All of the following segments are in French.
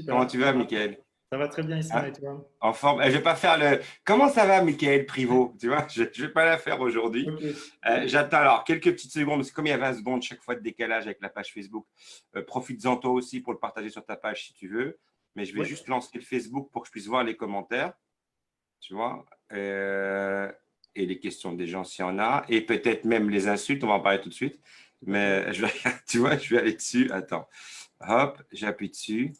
Comment Super. tu vas, Michael? Ça va très bien, Issam, Hein? et toi? En forme? Je vais pas faire le. Comment ça va, Michael Privot? Tu vois, je vais pas la faire aujourd'hui. Ok. J'attends alors quelques petites secondes, parce que comme il y a 20 secondes chaque fois de décalage avec la page Facebook, profites-en toi aussi pour le partager sur ta page si tu veux. Mais je vais Ouais. juste lancer le Facebook pour que je puisse voir les commentaires, tu vois, et les questions des gens s'il y en a, et peut-être même les insultes, on va en parler tout de suite. Tout à fait. Mais je vais, tu vois, je vais aller dessus. Attends, hop, j'appuie dessus.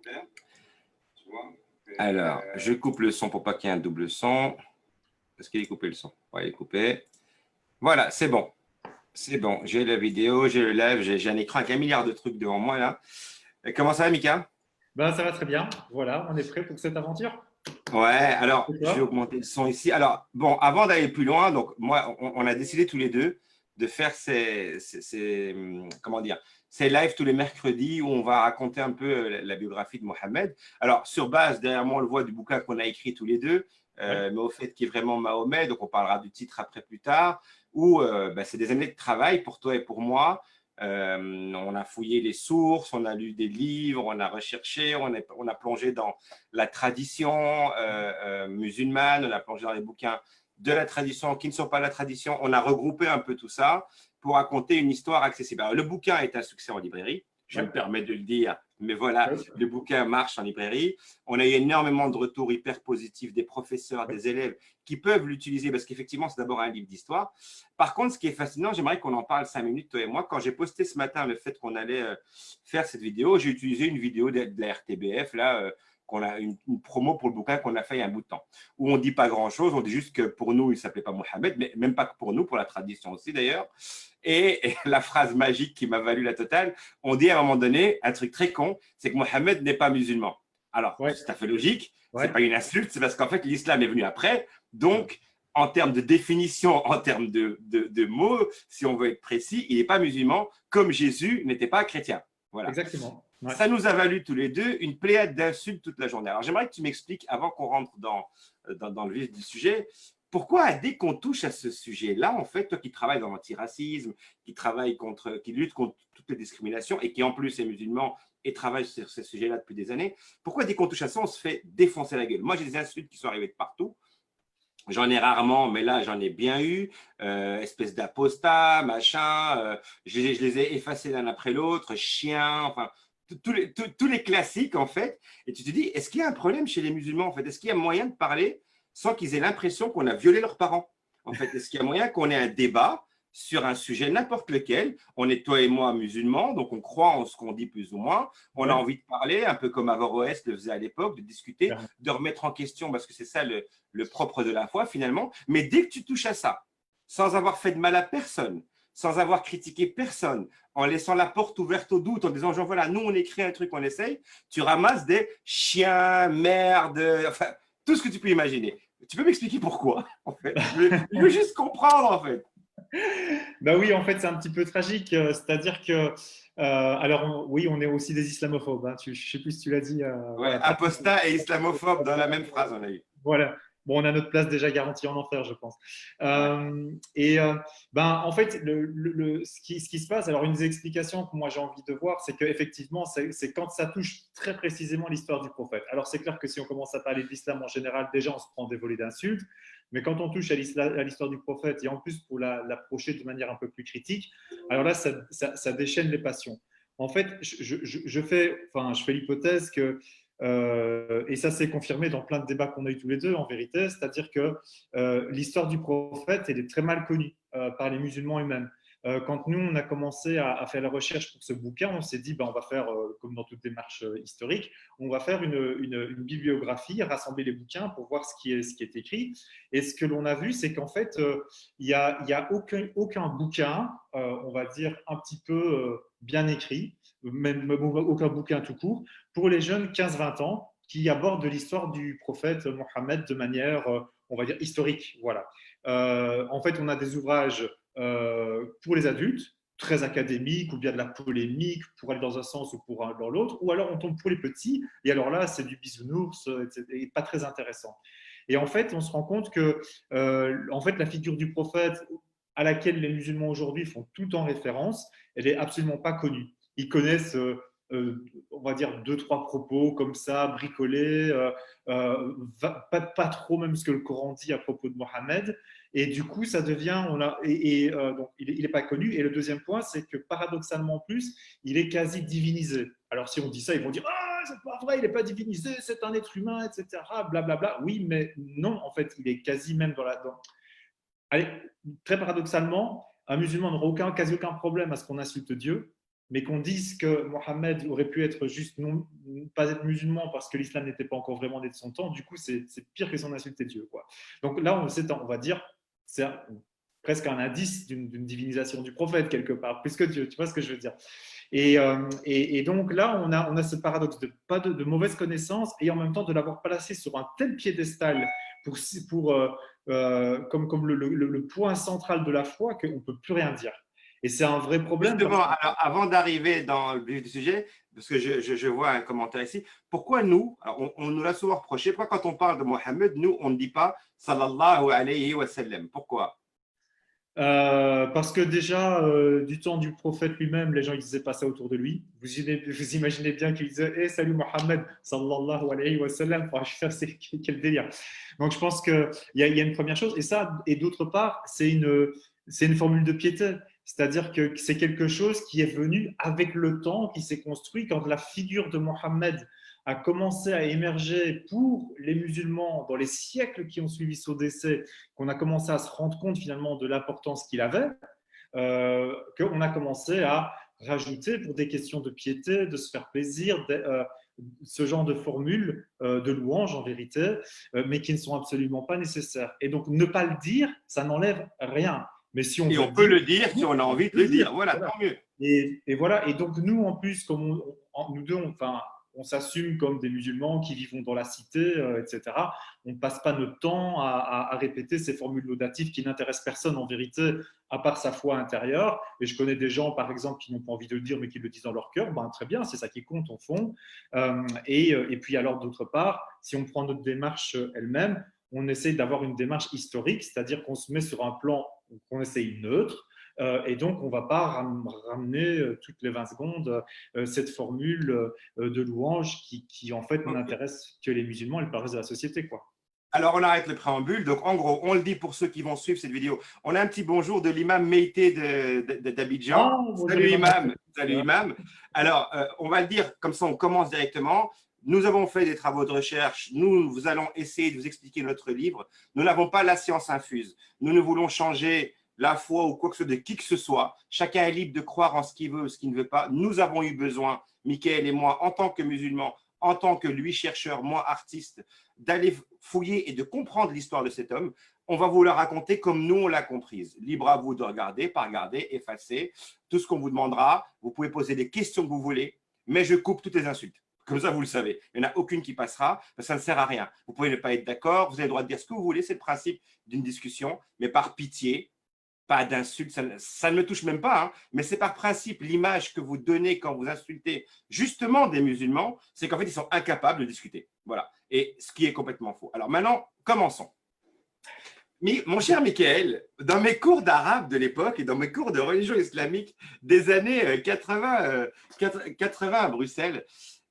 Tu vois. Alors, je coupe le son pour pas qu'il y ait un double son. Est-ce qu'il est coupé le son? Ouais, il est coupé. Voilà, c'est bon. C'est bon. J'ai la vidéo, j'ai le live, j'ai un écran avec 1 milliard de trucs devant moi là. Et comment ça va, Mika? Ben, ça va très bien. Voilà, on est prêt pour cette aventure. Ouais, alors Et je vais toi? augmenter le son ici. Alors, bon, avant d'aller plus loin, donc moi, on a décidé tous les deux de faire comment dire, ces lives tous les mercredis où on va raconter un peu la biographie de Mohamed. Alors, sur base, derrière moi, on le voit du bouquin qu'on a écrit tous les deux, Ouais. mais au fait qui est vraiment Mahomet, donc on parlera du titre après plus tard, où bah, c'est des années de travail pour toi et pour moi. On a fouillé les sources, on a lu des livres, on a recherché, on a plongé dans la tradition musulmane, on a plongé dans les bouquins de la tradition qui ne sont pas la tradition. On a regroupé un peu tout ça pour raconter une histoire accessible. Alors, le bouquin est un succès en librairie, je Ouais. me permets de le dire, mais voilà, Ouais. le bouquin marche en librairie. On a eu énormément de retours hyper positifs des professeurs, Ouais. des élèves qui peuvent l'utiliser parce qu'effectivement, c'est d'abord un livre d'histoire. Par contre, ce qui est fascinant, j'aimerais qu'on en parle 5 minutes, toi et moi. Quand j'ai posté ce matin le fait qu'on allait faire cette vidéo, j'ai utilisé une vidéo de la RTBF, là, qu'on a une promo pour le bouquin qu'on a fait il y a un bout de temps, où on ne dit pas grand-chose, on dit juste que pour nous, il ne s'appelait pas Mohamed, mais même pas que pour nous, pour la tradition aussi d'ailleurs. Et la phrase magique qui m'a valu la totale, on dit à un moment donné un truc très con, c'est que Mohamed n'est pas musulman. Alors, Ouais. c'est tout à fait logique, c'est Ouais. pas une insulte, c'est parce qu'en fait, l'islam est venu après, donc en termes de définition, en termes de mots, si on veut être précis, il n'est pas musulman, comme Jésus n'était pas chrétien. Voilà. Exactement. Ouais. Ça nous a valu tous les deux une pléiade d'insultes toute la journée. Alors j'aimerais que tu m'expliques, avant qu'on rentre dans le vif du sujet, pourquoi dès qu'on touche à ce sujet-là, en fait, toi qui travailles dans l'antiracisme, qui lutte contre toutes les discriminations et qui en plus est musulman et travaille sur ce sujet-là depuis des années, pourquoi dès qu'on touche à ça, on se fait défoncer la gueule? Moi, j'ai des insultes qui sont arrivées de partout. J'en ai rarement, mais là, j'en ai bien eu. Espèce d'apostat, machin. Je les ai effacés l'un après l'autre. Chien, enfin, tous les classiques, en fait. Et tu te dis, est-ce qu'il y a un problème chez les musulmans, en fait? Est-ce qu'il y a moyen de parler sans qu'ils aient l'impression qu'on a violé leurs parents? En fait, est-ce qu'il y a moyen qu'on ait un débat sur un sujet n'importe lequel? On est, toi et moi, musulmans, donc on croit en ce qu'on dit plus ou moins. On a Ouais. envie de parler, un peu comme Averroès le faisait à l'époque, de discuter, Clairement. de remettre en question, parce que c'est ça le propre de la foi finalement. Mais dès que tu touches à ça, sans avoir fait de mal à personne, sans avoir critiqué personne, en laissant la porte ouverte au doute, en disant genre voilà, nous on écrit un truc, on essaye, tu ramasses des chiens, merde, enfin tout ce que tu peux imaginer. Tu peux m'expliquer pourquoi en fait? Je veux juste comprendre en fait. Bah oui, en fait, c'est un petit peu tragique. C'est-à-dire que, alors, oui, on est aussi des islamophobes, hein. Je ne sais plus si tu l'as dit. Ouais, Voilà, apostat et islamophobe dans la même phrase on a eu. voilà. Bon, on a notre place déjà garantie en enfer, je pense. Ouais. Ben, en fait, ce qui se passe, alors une des explications que moi j'ai envie de voir, c'est qu'effectivement, c'est quand ça touche très précisément l'histoire du prophète. Alors, c'est clair que si on commence à parler de l'islam en général, déjà, on se prend des volées d'insultes. Mais quand on touche à l'histoire du prophète, et en plus pour l'approcher de manière un peu plus critique, alors là, ça déchaîne les passions. En fait, je fais l'hypothèse que et ça s'est confirmé dans plein de débats qu'on a eu tous les deux, en vérité, c'est-à-dire que l'histoire du prophète, elle est très mal connue par les musulmans eux-mêmes. Quand nous, on a commencé à faire la recherche pour ce bouquin, on s'est dit, ben, on va faire, comme dans toute démarche historique, on va faire une bibliographie, rassembler les bouquins pour voir ce qui est écrit. Et ce que l'on a vu, c'est qu'en fait, il n'y a aucun bouquin, on va dire, un petit peu bien écrit, même aucun bouquin tout court, pour les jeunes 15-20 ans qui abordent l'histoire du prophète Mohammed de manière, on va dire, historique. Voilà. En fait, on a des ouvrages pour les adultes, très académiques, ou bien de la polémique, pour aller dans un sens ou pour aller dans l'autre, ou alors on tombe pour les petits, et alors là, c'est du bisounours, et pas très intéressant. Et en fait, on se rend compte que en fait, la figure du prophète à laquelle les musulmans aujourd'hui font tout en référence, elle est absolument pas connue. Ils connaissent on va dire, 2-3 propos comme ça, bricolés, pas trop même ce que le Coran dit à propos de Mohammed. Et du coup, ça devient, donc il n'est pas connu. Et le deuxième point, c'est que paradoxalement en plus, il est quasi divinisé. Alors si on dit ça, ils vont dire ah c'est pas vrai, il n'est pas divinisé, c'est un être humain, etc. Blablabla. Oui, mais non, en fait, il est quasi même Allez, très paradoxalement, un musulman n'aura quasi aucun problème à ce qu'on insulte Dieu, mais qu'on dise que Mohammed aurait pu être juste pas être musulman parce que l'islam n'était pas encore vraiment né de son temps, du coup, c'est pire que son insulter Dieu, quoi. Donc là, on va dire, c'est presque un indice d'une divinisation du prophète, quelque part, plus que Dieu, tu vois ce que je veux dire. Et donc là, on a ce paradoxe de pas de mauvaise connaissance et en même temps de l'avoir placé sur un tel piédestal comme le point central de la foi qu'on ne peut plus rien dire. Et c'est un vrai problème. Justement, alors, avant d'arriver dans le vif du sujet, parce que je vois un commentaire ici, pourquoi nous, on nous l'a souvent reproché, pourquoi quand on parle de Mohammed, nous, on ne dit pas sallallahu alayhi wa sallam? Pourquoi? Parce que déjà, du temps du prophète lui-même, les gens ne disaient pas ça autour de lui. Vous imaginez bien qu'ils disaient hey, salut Mohammed, sallallahu alayhi wa sallam. C'est quel délire. Donc je pense qu'il y a une première chose. Et d'autre part, c'est une formule de piété. C'est-à-dire que c'est quelque chose qui est venu avec le temps, qui s'est construit quand la figure de Mohammed a commencé à émerger pour les musulmans dans les siècles qui ont suivi son décès, qu'on a commencé à se rendre compte finalement de l'importance qu'il avait, qu'on a commencé à rajouter pour des questions de piété, de se faire plaisir, ce genre de formules de louanges en vérité, mais qui ne sont absolument pas nécessaires. Et donc ne pas le dire, ça n'enlève rien. Mais si on Et veut on peut le dire si on a envie de le dire. Voilà, voilà. tant mieux. Et voilà. Et donc nous, en plus, comme nous deux, on s'assume comme des musulmans qui vivons dans la cité, etc. On ne passe pas notre temps à répéter ces formules laudatives qui n'intéressent personne en vérité, à part sa foi intérieure. Et je connais des gens, par exemple, qui n'ont pas envie de le dire, mais qui le disent dans leur cœur. Ben, très bien, c'est ça qui compte, au fond. Et puis alors, d'autre part, si on prend notre démarche elle-même, on essaie d'avoir une démarche historique, c'est-à-dire qu'on se met sur un plan qu'on essaye neutre, et donc, on ne va pas ramener toutes les 20 secondes cette formule de louange qui en fait, Okay. n'intéresse que les musulmans et le reste de la société, quoi. Alors, on arrête le préambule. Donc, en gros, on le dit pour ceux qui vont suivre cette vidéo. On a un petit bonjour de l'imam Meïté d'Abidjan. Oh, Salut imam. Salut imam. Alors, on va le dire comme ça, on commence directement. Nous avons fait des travaux de recherche. Nous allons essayer de vous expliquer notre livre. Nous n'avons pas la science infuse. Nous ne voulons changer la foi ou quoi que ce soit de qui que ce soit. Chacun est libre de croire en ce qu'il veut ou ce qu'il ne veut pas. Nous avons eu besoin, Mickaël et moi, en tant que musulmans, en tant que lui chercheur, moi artiste, d'aller fouiller et de comprendre l'histoire de cet homme. On va vous la raconter comme nous on l'a comprise. Libre à vous de regarder, pas regarder, effacer. Tout ce qu'on vous demandera, vous pouvez poser des questions que vous voulez, mais je coupe toutes les insultes. Comme ça, vous le savez. Il n'y en a aucune qui passera, ça ne sert à rien. Vous pouvez ne pas être d'accord, vous avez le droit de dire ce que vous voulez, c'est le principe d'une discussion, mais par pitié, pas d'insultes, ça ne me touche même pas, hein, mais c'est par principe l'image que vous donnez quand vous insultez justement des musulmans, c'est qu'en fait, ils sont incapables de discuter. Voilà. Et ce qui est complètement faux. Alors maintenant, commençons. Mais, mon cher Mickaël, dans mes cours d'arabe de l'époque et dans mes cours de religion islamique des années 80 à Bruxelles,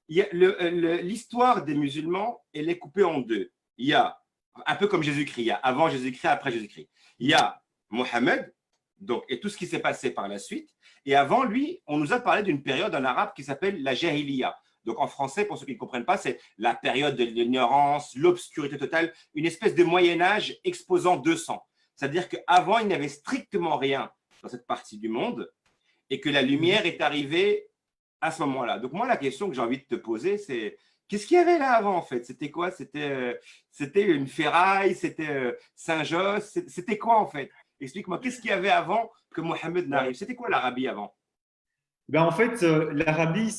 l'histoire des musulmans, elle est coupée en deux. Il y a, un peu comme Jésus-Christ, il y a avant Jésus-Christ, après Jésus-Christ. Il y a Mohammed, donc, et tout ce qui s'est passé par la suite. Et avant lui, on nous a parlé d'une période en arabe qui s'appelle la Jahiliya. Donc, en français, pour ceux qui ne comprennent pas, c'est la période de l'ignorance, l'obscurité totale, une espèce de Moyen-Âge exposant 200. C'est-à-dire qu'avant, il n'y avait strictement rien dans cette partie du monde et que la lumière est arrivée à ce moment-là. Donc, moi, la question que j'ai envie de te poser, c'est qu'est-ce qu'il y avait là avant, en fait? C'était quoi? C'était une ferraille? C'était Saint-Josse? C'était quoi, en fait? Explique-moi, qu'est-ce qu'il y avait avant que Mohammed n'arrive? C'était quoi l'Arabie avant? Ben en fait, l'Arabie,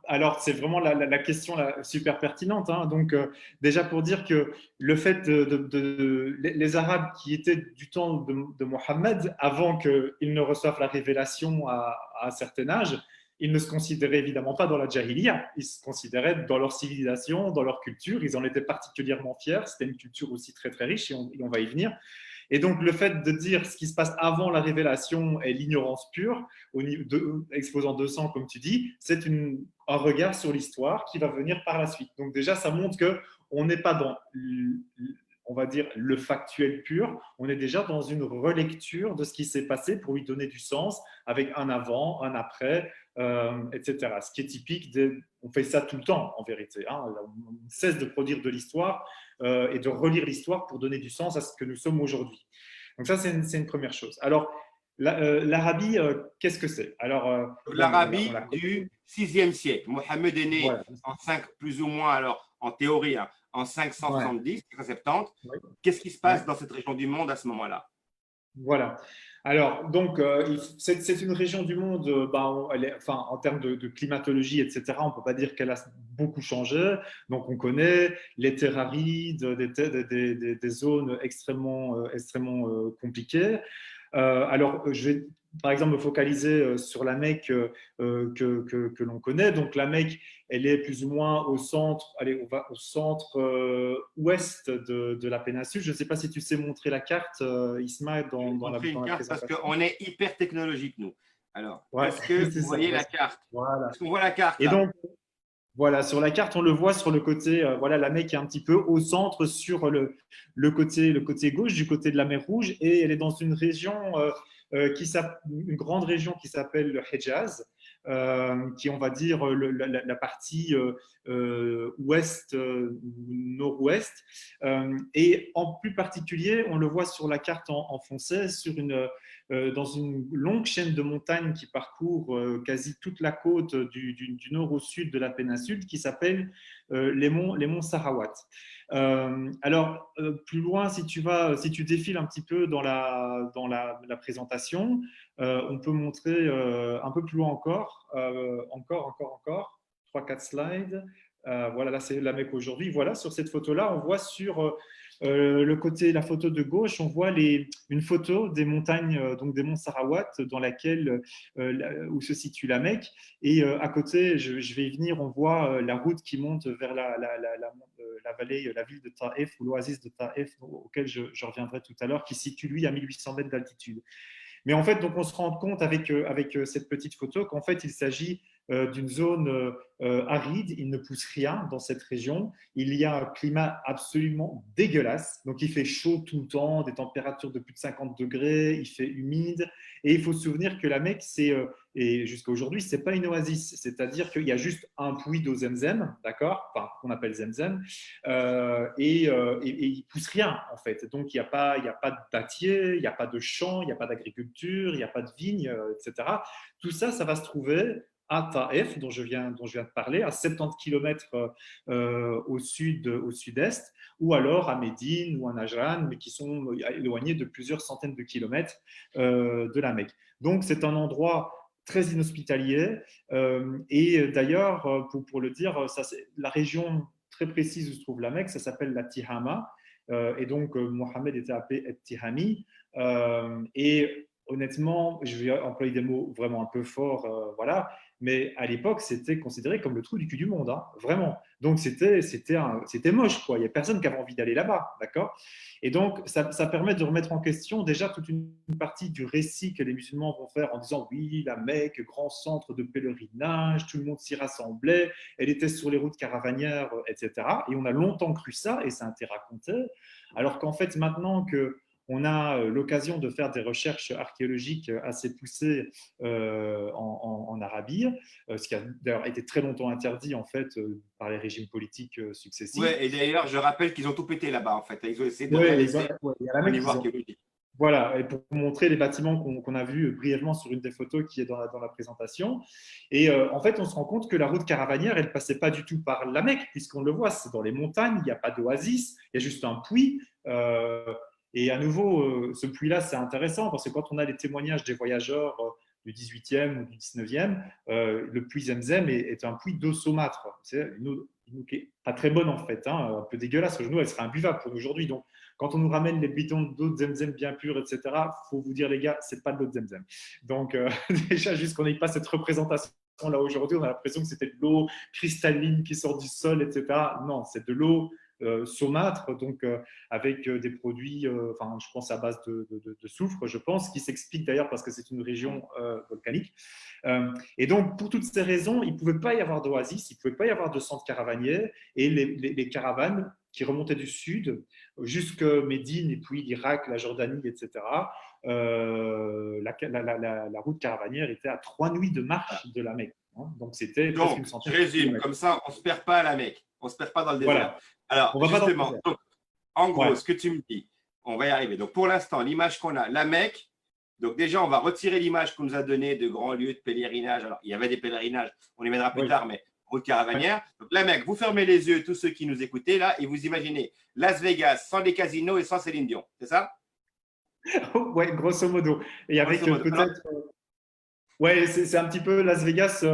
alors c'est vraiment la question super pertinente, hein. Donc, déjà pour dire que le fait les Arabes qui étaient du temps de Mohammed, avant qu'ils ne reçoivent la révélation à un certain âge, ils ne se considéraient évidemment pas dans la Jahiliya. Ils se considéraient dans leur civilisation, dans leur culture. Ils en étaient particulièrement fiers. C'était une culture aussi très très riche et on va y venir. Et donc, le fait de dire ce qui se passe avant la révélation est l'ignorance pure, exposant 200, comme tu dis, c'est un regard sur l'histoire qui va venir par la suite. Donc, déjà, ça montre qu'on n'est pas dans, on va dire, le factuel pur, on est déjà dans une relecture de ce qui s'est passé pour lui donner du sens, avec un avant, un après, etc. Ce qui est typique, on fait ça tout le temps, en vérité. Hein. On cesse de produire de l'histoire et de relire l'histoire pour donner du sens à ce que nous sommes aujourd'hui. Donc ça, c'est une première chose. Alors, l'Arabie, qu'est-ce que c'est? Alors, l'Arabie du 6e siècle. Mohammed est né voilà. en 5, plus ou moins, alors en théorie, hein, en 570, 570. Ouais. Qu'est-ce qui se passe dans cette région du monde à ce moment-là? Voilà. Alors, donc, c'est une région du monde, enfin, en termes de climatologie, etc., on ne peut pas dire qu'elle a beaucoup changé. Donc, on connaît les terres arides, des zones extrêmement compliquées. Alors, je vais par exemple me focaliser sur la Mecque que l'on connaît. Donc, la Mecque, elle est plus ou moins au centre, allez, on va au centre ouest de la péninsule. Je ne sais pas si tu sais montrer la carte, Ismaël, Je vais dans la montrer une carte parce présentation. qu'on est hyper technologique, nous. Alors, Ouais, est-ce que c'est vous ça. voyez la carte? Voilà. Est-ce qu'on voit la carte Et là? donc, voilà, sur la carte, on le voit sur le côté, voilà, la Mecque est un petit peu au centre sur le côté gauche, du côté de la mer Rouge, et elle est dans une région, une grande région qui s'appelle le Hejaz, qui, on va dire, la partie ouest, nord-ouest. Et en plus particulier, on le voit sur la carte en foncé, dans une longue chaîne de montagnes qui parcourt quasi toute la côte du nord au sud de la péninsule, qui s'appelle les monts Sarawat. Alors, plus loin, si tu défiles un petit peu dans la présentation, on peut montrer un peu plus loin encore, 3-4 slides. Voilà, là, c'est la Mecque aujourd'hui. Voilà, sur cette photo-là, on voit sur la photo de gauche, on voit une photo des montagnes, donc des monts Sarawat, où se situe la Mecque. Et à côté, je vais y venir, on voit la route qui monte vers la vallée, la ville de Taïf, ou l'oasis de Taïf, auquel je reviendrai tout à l'heure, qui se situe, lui, à 1800 mètres d'altitude. Mais en fait, donc, on se rend compte avec cette petite photo qu'en fait, il s'agit d'une zone aride. Il ne pousse rien dans cette région. Il y a un climat absolument dégueulasse. Donc, il fait chaud tout le temps, des températures de plus de 50 degrés. Il fait humide. Et il faut se souvenir que la Mecque, et jusqu'à aujourd'hui, ce n'est pas une oasis. C'est-à-dire qu'il y a juste un puits d'eau Zemzem, d'accord, enfin, qu'on appelle Zemzem, et il ne pousse rien, en fait. Donc, il n'y a pas de dattier, il n'y a pas de champs, il n'y a pas d'agriculture, il n'y a pas de vignes, etc. Tout ça, ça va se trouver à Taïf, dont je viens de parler, à 70 km au sud-est, ou alors à Médine ou à Najran, mais qui sont éloignés de plusieurs centaines de kilomètres de la Mecque. Donc, c'est un endroit très inhospitalier. Et d'ailleurs, pour le dire, la région très précise où se trouve la Mecque, ça s'appelle la Tihama. Et donc, Mohammed était appelé Tihami. Et honnêtement, je vais employer des mots vraiment un peu forts, voilà, mais à l'époque, c'était considéré comme le trou du cul du monde, hein, vraiment. Donc, c'était moche, quoi. Il n'y a personne qui avait envie d'aller là-bas, d'accord? Et donc, ça permet de remettre en question déjà toute une partie du récit que les musulmans vont faire en disant oui, la Mecque, grand centre de pèlerinage, tout le monde s'y rassemblait, elle était sur les routes caravanières, etc. Et on a longtemps cru ça, et ça a été raconté, alors qu'en fait, maintenant que on a l'occasion de faire des recherches archéologiques assez poussées en Arabie, ce qui a d'ailleurs été très longtemps interdit en fait par les régimes politiques successifs. Ouais, et d'ailleurs, je rappelle qu'ils ont tout pété là-bas, en fait. Ils ont essayé de Oui, rien il laisser y a la au Mecque niveau qu'ils ont. archéologique. Voilà, et pour vous montrer les bâtiments qu'on a vus brièvement sur une des photos qui est dans la présentation. Et en fait, on se rend compte que la route caravanière, elle ne passait pas du tout par la Mecque, puisqu'on le voit, c'est dans les montagnes, il n'y a pas d'oasis, il y a juste un puits. Et à nouveau, ce puits-là, c'est intéressant parce que quand on a les témoignages des voyageurs du 18e ou du 19e, le puits Zemzem est un puits d'eau saumâtre. C'est une eau qui n'est pas très bonne en fait, hein, un peu dégueulasse. Pour nous, elle serait imbuvable pour nous aujourd'hui. Donc, quand on nous ramène les bidons d'eau de Zemzem bien pure, etc., il faut vous dire, les gars, c'est pas de l'eau de Zemzem. Donc, déjà, juste qu'on n'ait pas cette représentation là aujourd'hui, on a l'impression que c'était de l'eau cristalline qui sort du sol, etc. Non, c'est de l'eau saumâtre, donc avec des produits, enfin, je pense à base de soufre, je pense, qui s'explique d'ailleurs parce que c'est une région volcanique. Et donc, pour toutes ces raisons, il ne pouvait pas y avoir d'oasis, il ne pouvait pas y avoir de centre caravanier, et les caravanes qui remontaient du sud jusque Médine et puis l'Irak, la Jordanie, etc. La route caravanière était à 3 nuits de marche de la Mecque. Hein. Donc, c'était presque une Donc, je centaine de résume, kilomètres. comme ça, on ne se perd pas à la Mecque, on ne se perd pas dans le désert. Voilà, Alors, on ne va pas dans le justement, désert. donc, en Ouais. gros, ce que tu me dis, on va y arriver. Donc, pour l'instant, l'image qu'on a, la Mecque, donc déjà, on va retirer l'image qu'on nous a donnée de grands lieux de pèlerinage. Alors, il y avait des pèlerinages, on les mettra plus Oui. tard, mais route caravanière. Donc, la Mecque, vous fermez les yeux, tous ceux qui nous écoutaient là, et vous imaginez Las Vegas sans les casinos et sans Céline Dion, c'est ça? Ouais, grosso modo. Et avec Grosso modo. Alors, peut-être. Ouais, c'est un petit peu Las Vegas,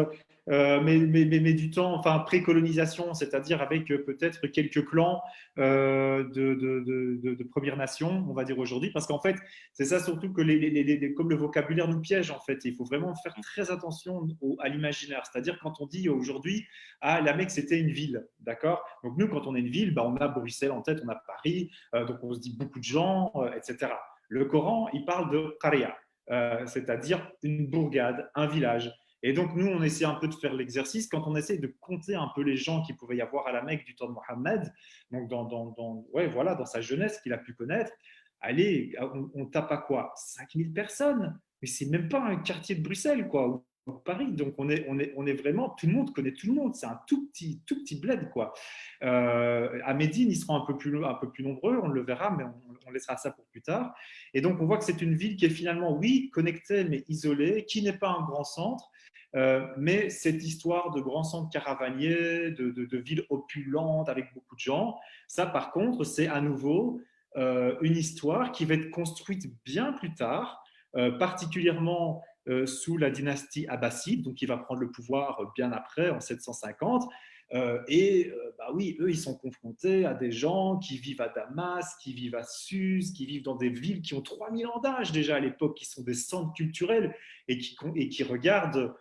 mais du temps, enfin pré-colonisation, c'est-à-dire avec peut-être quelques clans de Premières Nations, on va dire aujourd'hui, parce qu'en fait, c'est ça surtout que comme le vocabulaire nous piège, en fait, il faut vraiment faire très attention à l'imaginaire. C'est-à-dire quand on dit aujourd'hui, ah, la Mecque, c'était une ville, d'accord? Donc nous, quand on est une ville, bah, on a Bruxelles en tête, on a Paris, donc on se dit beaucoup de gens, etc. Le Coran, il parle de Qaria. C'est-à-dire une bourgade, un village. Et donc, nous, on essaie un peu de faire l'exercice quand on essaie de compter un peu les gens qu'il pouvait y avoir à la Mecque du temps de Mohammed, donc ouais, voilà, dans sa jeunesse qu'il a pu connaître. Allez, on tape à quoi? 5000 personnes. Mais c'est même pas un quartier de Bruxelles, quoi, ou Paris. Donc, on est vraiment, tout le monde connaît tout le monde. C'est un tout petit bled, quoi. À Médine, ils seront un peu plus nombreux, on le verra, mais on laissera ça pour plus tard. Et donc, on voit que c'est une ville qui est finalement, oui, connectée, mais isolée, qui n'est pas un grand centre. Mais cette histoire de grand centre caravanier, de ville opulente avec beaucoup de gens, ça, par contre, c'est à nouveau une histoire qui va être construite bien plus tard, particulièrement sous la dynastie abbasside, donc qui va prendre le pouvoir bien après, en 750. Bah oui, eux, ils sont confrontés à des gens qui vivent à Damas, qui vivent à Suse, qui vivent dans des villes qui ont 3000 ans d'âge déjà à l'époque, qui sont des centres culturels et qui regardent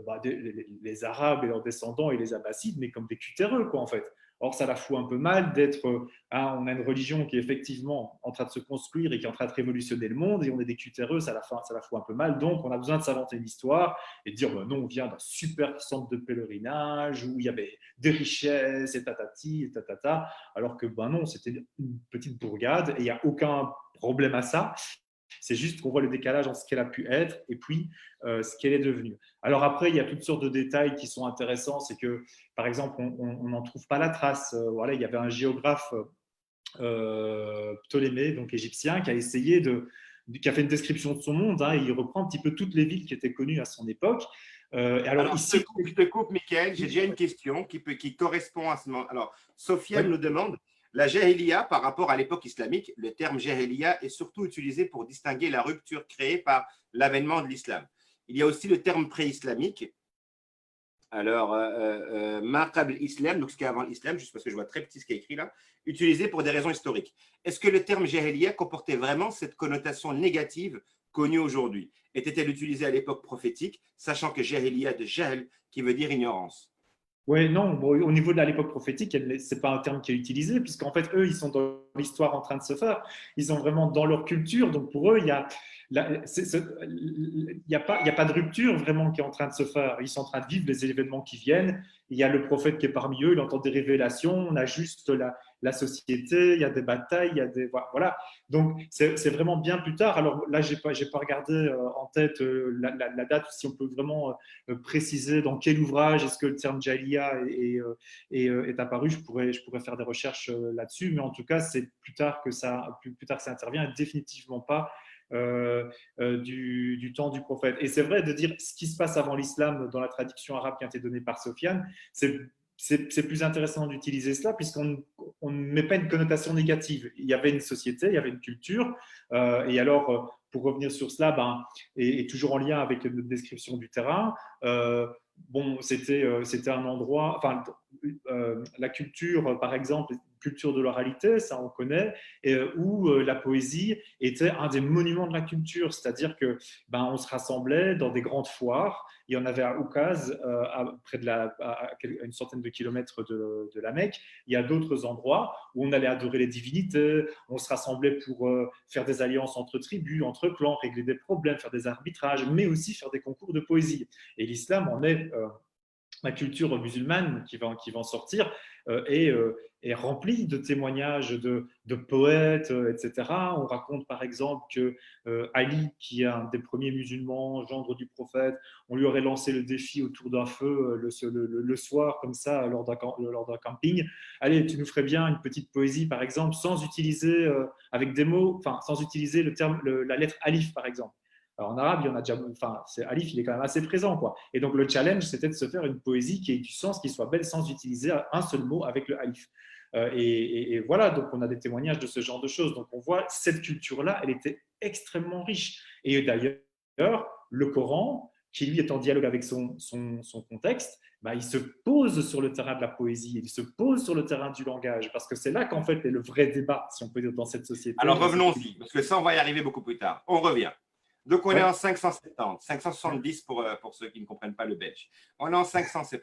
bah, les Arabes et leurs descendants et les Abbassides, mais comme des cutéreux, quoi, en fait. Or, ça la fout un peu mal d'être. On a une religion qui est effectivement en train de se construire et qui est en train de révolutionner le monde, et on est des cutéreux, ça la fout un peu mal. Donc, on a besoin de s'inventer une histoire et de dire non, on vient d'un super centre de pèlerinage où il y avait des richesses et tatati et tatata, alors que non, c'était une petite bourgade et il n'y a aucun problème à ça. C'est juste qu'on voit le décalage entre ce qu'elle a pu être et puis ce qu'elle est devenue. Alors après, il y a toutes sortes de détails qui sont intéressants. C'est que, par exemple, on n'en trouve pas la trace. Voilà, il y avait un géographe Ptolémée, donc égyptien, qui a essayé qui a fait une description de son monde. Hein, et il reprend un petit peu toutes les villes qui étaient connues à son époque. Alors ici, je te coupe, Mickaël. J'ai déjà une question qui correspond à ce moment. Alors, Sofiane nous demande la jahiliya par rapport à l'époque islamique. Le terme jahiliya est surtout utilisé pour distinguer la rupture créée par l'avènement de l'islam. Il y a aussi le terme pré-islamique. Alors, Maqab islam, donc ce qui est avant l'islam, juste parce que je vois très petit ce qui est écrit là, utilisé pour des raisons historiques. Est-ce que le terme jahiliya comportait vraiment cette connotation négative connue aujourd'hui? Était-elle utilisée à l'époque prophétique, sachant que jahiliya de jahl, qui veut dire ignorance? Oui, non, bon, au niveau de l'époque prophétique, ce n'est pas un terme qui est utilisé, puisqu'en fait, eux, ils sont dans l'histoire en train de se faire. Ils sont vraiment dans leur culture. Donc, pour eux, il n'y a, il y a pas de rupture vraiment qui est en train de se faire. Ils sont en train de vivre les événements qui viennent. Il y a le prophète qui est parmi eux, il entend des révélations. On a juste la société, il y a des batailles, il y a des. Voilà. Donc, c'est vraiment bien plus tard. Alors là, je n'ai pas regardé en tête la date, si on peut vraiment préciser dans quel ouvrage est-ce que le terme Jahiliya est apparu. Je pourrais faire des recherches là-dessus, mais en tout cas, c'est plus tard que ça intervient, et définitivement pas du temps du prophète. Et c'est vrai de dire ce qui se passe avant l'islam dans la traduction arabe qui a été donnée par Sofiane, c'est plus intéressant d'utiliser cela puisqu'on ne met pas une connotation négative. Il y avait une société, il y avait une culture, et alors, pour revenir sur cela, et toujours en lien avec notre description du terrain, c'était un endroit, enfin, la culture, par exemple, culture de l'oralité, ça on connaît, où la poésie était un des monuments de la culture, c'est-à-dire que on se rassemblait dans des grandes foires. Il y en avait à Oukaz, près de à une centaine de kilomètres de la Mecque. Il y a d'autres endroits où on allait adorer les divinités, on se rassemblait pour faire des alliances entre tribus, entre clans, régler des problèmes, faire des arbitrages, mais aussi faire des concours de poésie. Et l'islam en est la culture musulmane qui va en sortir est remplie de témoignages de poètes, etc. On raconte par exemple que Ali, qui est un des premiers musulmans, gendre du prophète, on lui aurait lancé le défi autour d'un feu le soir, comme ça, lors d'un camping. Allez, tu nous ferais bien une petite poésie, par exemple, sans utiliser, avec des mots, enfin, sans utiliser la lettre alif, par exemple. Alors, en arabe, il y en a déjà, alif, il est quand même assez présent, quoi. Et donc, le challenge, c'était de se faire une poésie qui ait du sens, qui soit belle, sans utiliser un seul mot avec le alif. Et voilà, donc on a des témoignages de ce genre de choses. Donc, on voit cette culture-là, elle était extrêmement riche. Et d'ailleurs, le Coran, qui lui est en dialogue avec son contexte, il se pose sur le terrain de la poésie, il se pose sur le terrain du langage, parce que c'est là qu'en fait est le vrai débat, si on peut dire, dans cette société. Alors revenons-y, parce que ça, on va y arriver beaucoup plus tard. On revient. Donc, on est en 570, 570 pour ceux qui ne comprennent pas le belge. On est en 570.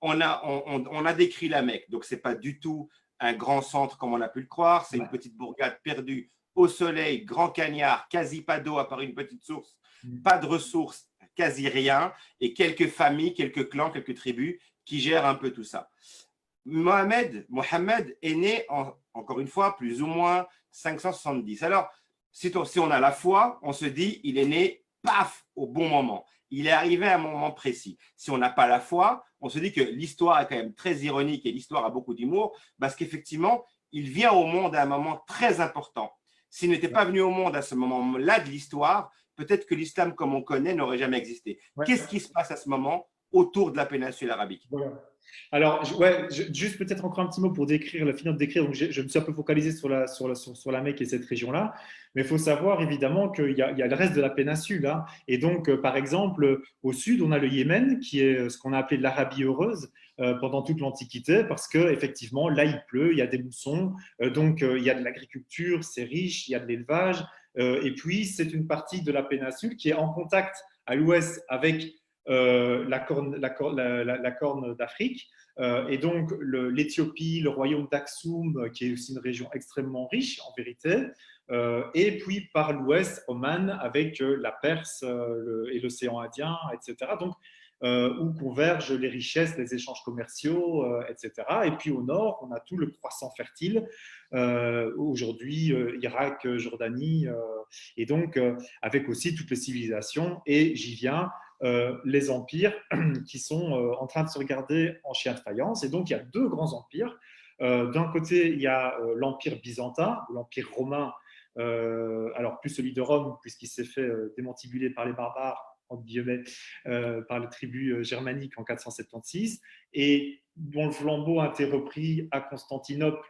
On a décrit la Mecque, donc ce n'est pas du tout un grand centre comme on a pu le croire. C'est une petite bourgade perdue au soleil, grand cagnard, quasi pas d'eau à part une petite source, pas de ressources, quasi rien, et quelques familles, quelques clans, quelques tribus qui gèrent un peu tout ça. Mohamed est né, encore une fois, plus ou moins 570. Alors, si on a la foi, on se dit il est né, paf, au bon moment. Il est arrivé à un moment précis. Si on n'a pas la foi, on se dit que l'histoire est quand même très ironique et l'histoire a beaucoup d'humour parce qu'effectivement, il vient au monde à un moment très important. S'il n'était pas venu au monde à ce moment-là de l'histoire, peut-être que l'islam comme on connaît n'aurait jamais existé. Qu'est-ce qui se passe à ce moment autour de la péninsule arabique? Voilà. Alors, juste peut-être encore un petit mot pour finir de décrire. Donc, je me suis un peu focalisé sur la Mecque et cette région-là, mais il faut savoir évidemment qu'il y a le reste de la péninsule. Hein. Et donc, par exemple, au sud, on a le Yémen, qui est ce qu'on a appelé l'Arabie heureuse pendant toute l'Antiquité, parce qu'effectivement, là, il pleut, il y a des moussons, donc il y a de l'agriculture, c'est riche, il y a de l'élevage, et puis c'est une partie de la péninsule qui est en contact à l'ouest avec la corne d'Afrique. Et donc, l'Éthiopie, le royaume d'Aksum, qui est aussi une région extrêmement riche en vérité. Et puis, par l'ouest, Oman, avec la Perse et l'océan Indien, etc. Donc, où convergent les richesses, les échanges commerciaux, etc. Et puis, au nord, on a tout le croissant fertile. Aujourd'hui, Irak, Jordanie. Et donc, avec aussi toutes les civilisations. Et j'y viens. Les empires qui sont en train de se regarder en chien de faïence. Et donc, il y a deux grands empires. D'un côté, il y a l'empire byzantin, l'empire romain, alors plus celui de Rome, puisqu'il s'est fait démantibuler par les barbares, entre guillemets, par les tribus germaniques en 476, et dont le flambeau a été repris à Constantinople,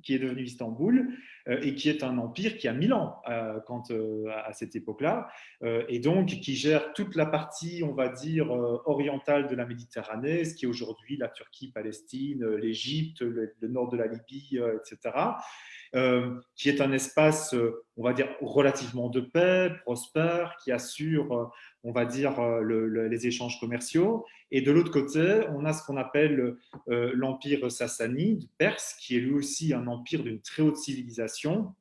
qui est devenu Istanbul, et qui est un empire qui a 1000 ans à cette époque-là, et donc qui gère toute la partie, on va dire, orientale de la Méditerranée, ce qui est aujourd'hui la Turquie, Palestine, l'Égypte, le nord de la Libye, etc., qui est un espace, on va dire, relativement de paix, prospère, qui assure, on va dire, les échanges commerciaux. Et de l'autre côté, on a ce qu'on appelle l'empire sassanide, perse, qui est lui aussi un empire d'une très haute civilisation.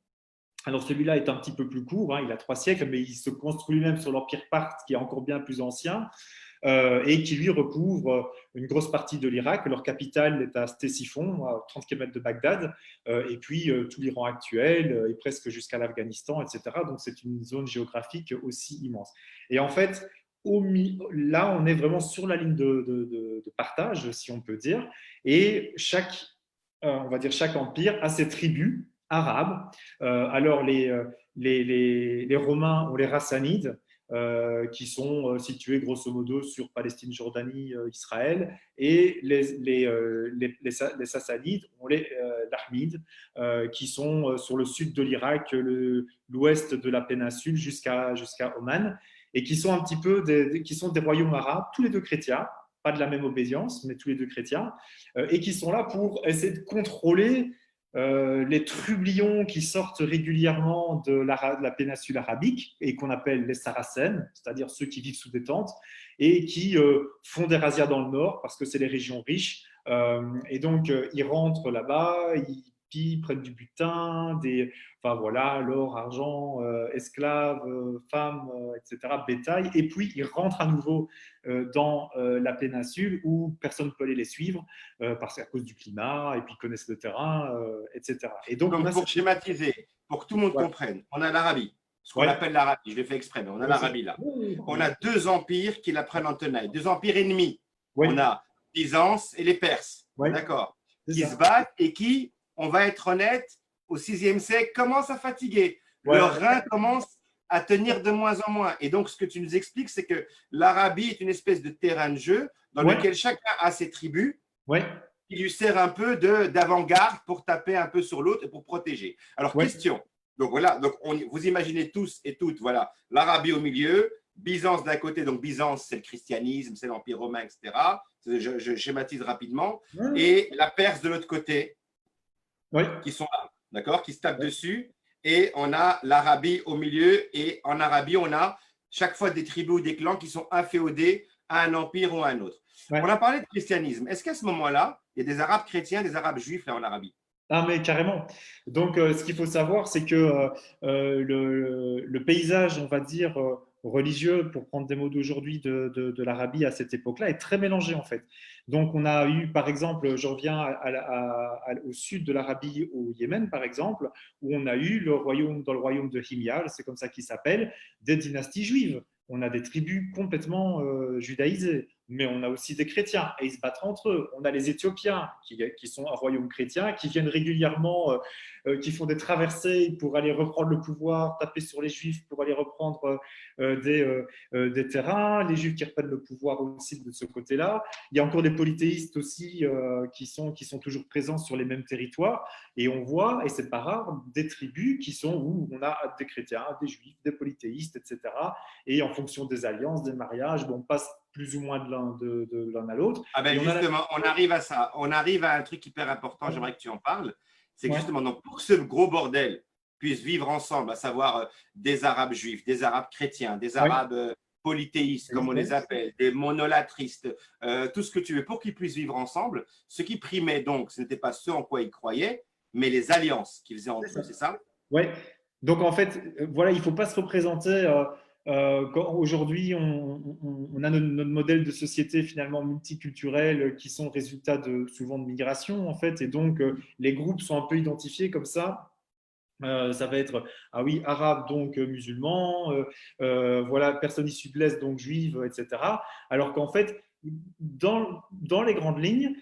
Alors celui-là est un petit peu plus court, hein, il a 3 siècles, mais il se construit lui-même sur l'empire parthe, qui est encore bien plus ancien. Et qui lui recouvre une grosse partie de l'Irak. Leur capitale est à Ctésiphon, à 30 km de Bagdad, et puis tout l'Iran actuel, et presque jusqu'à l'Afghanistan, etc. Donc c'est une zone géographique aussi immense. Et en fait, là, on est vraiment sur la ligne de partage, si on peut dire, et on va dire chaque empire a ses tribus arabes. Alors les Romains ont les Rassanides, qui sont situés grosso modo sur Palestine, Jordanie, Israël, et les Sassanides ont les Lahmides, qui sont sur le sud de l'Irak, l'ouest de la péninsule jusqu'à Oman, et qui sont un petit peu qui sont des royaumes arabes, tous les deux chrétiens, pas de la même obédience, mais tous les deux chrétiens, et qui sont là pour essayer de contrôler les trublions qui sortent régulièrement de la péninsule arabique et qu'on appelle les Saracènes, c'est-à-dire ceux qui vivent sous des tentes et qui font des razzias dans le nord parce que c'est les régions riches. Et donc, ils rentrent là-bas, ils pillent, prennent du butin, enfin voilà, l'or, argent, esclaves, femmes, etc., bétail, et puis ils rentrent à nouveau dans la péninsule où personne ne peut aller les suivre parce qu'à cause du climat, et puis ils connaissent le terrain, etc. Et donc, on Donc, a pour cette... schématiser, pour que tout le monde Ouais, comprenne, on a l'Arabie, ce qu'on ouais, appelle l'Arabie, je l'ai fait exprès, mais on a vas-y. l'Arabie là. Oui, On a deux empires qui la prennent en tenaille, deux empires ennemis. oui, On a Byzance et les Perses, oui, d'accord, c'est qui se ça. battent et qui, on va être honnête, au VIe siècle, commencent à fatiguer. Ouais, Leur rein commence à tenir de moins en moins. Et donc, ce que tu nous expliques, c'est que l'Arabie est une espèce de terrain de jeu dans ouais, lequel chacun a ses tribus ouais, qui lui sert un peu d'avant-garde pour taper un peu sur l'autre et pour protéger. Alors, ouais, question. Donc voilà, donc vous imaginez tous et toutes, voilà, l'Arabie au milieu, Byzance d'un côté, donc Byzance, c'est le christianisme, c'est l'Empire romain, etc. Je schématise rapidement. ouais, Et la Perse de l'autre côté, ouais, qui sont là, d'accord, qui se tapent ouais, dessus. Et on a l'Arabie au milieu. Et en Arabie, on a chaque fois des tribus ou des clans qui sont inféodés à un empire ou à un autre. On ouais. a parlé de christianisme. Est-ce qu'à ce moment-là, il y a des Arabes chrétiens, des Arabes juifs là en Arabie? Ah, mais carrément. Donc, ce qu'il faut savoir, c'est que le paysage, on va dire, religieux, pour prendre des mots d'aujourd'hui de l'Arabie à cette époque-là, est très mélangé en fait. Donc, on a eu, par exemple, je reviens au sud de l'Arabie, au Yémen, par exemple, où on a eu dans le royaume de Himyar, c'est comme ça qu'il s'appelle, des dynasties juives. On a des tribus complètement judaïsées, mais on a aussi des chrétiens et ils se battent entre eux. On a les Éthiopiens qui sont un royaume chrétien, qui viennent régulièrement, qui font des traversées pour aller reprendre le pouvoir, taper sur les juifs pour aller reprendre des terrains, les juifs qui reprennent le pouvoir aussi de ce côté-là. Il y a encore des polythéistes aussi qui sont toujours présents sur les mêmes territoires. Et on voit, et c'est pas rare, des tribus qui sont où on a des chrétiens, des juifs, des polythéistes, etc. Et en fonction des alliances, des mariages, bon, on passe plus ou moins de l'un à l'autre. Ah Et ben on a justement, on arrive à ça. On arrive à un truc hyper important, ouais, j'aimerais que tu en parles. C'est que ouais, justement, donc, pour que ce gros bordel puisse vivre ensemble, à savoir des Arabes juifs, des Arabes chrétiens, des ouais, Arabes polythéistes, comme on les ouais, appelle, des monolatristes, tout ce que tu veux, pour qu'ils puissent vivre ensemble, ce qui primait donc, ce n'était pas ce en quoi ils croyaient, mais les alliances qu'ils faisaient c'est entre ça. eux, c'est ça? Ouais. Donc en fait, voilà, il ne faut pas se représenter. Aujourd'hui, on a notre modèle de société finalement multiculturelle qui sont résultats souvent de migration en fait, et donc les groupes sont un peu identifiés comme ça. Ça va être, ah oui, arabe, donc musulman, voilà, personne issue de l'Est, donc juive, etc. Alors qu'en fait, dans les grandes lignes,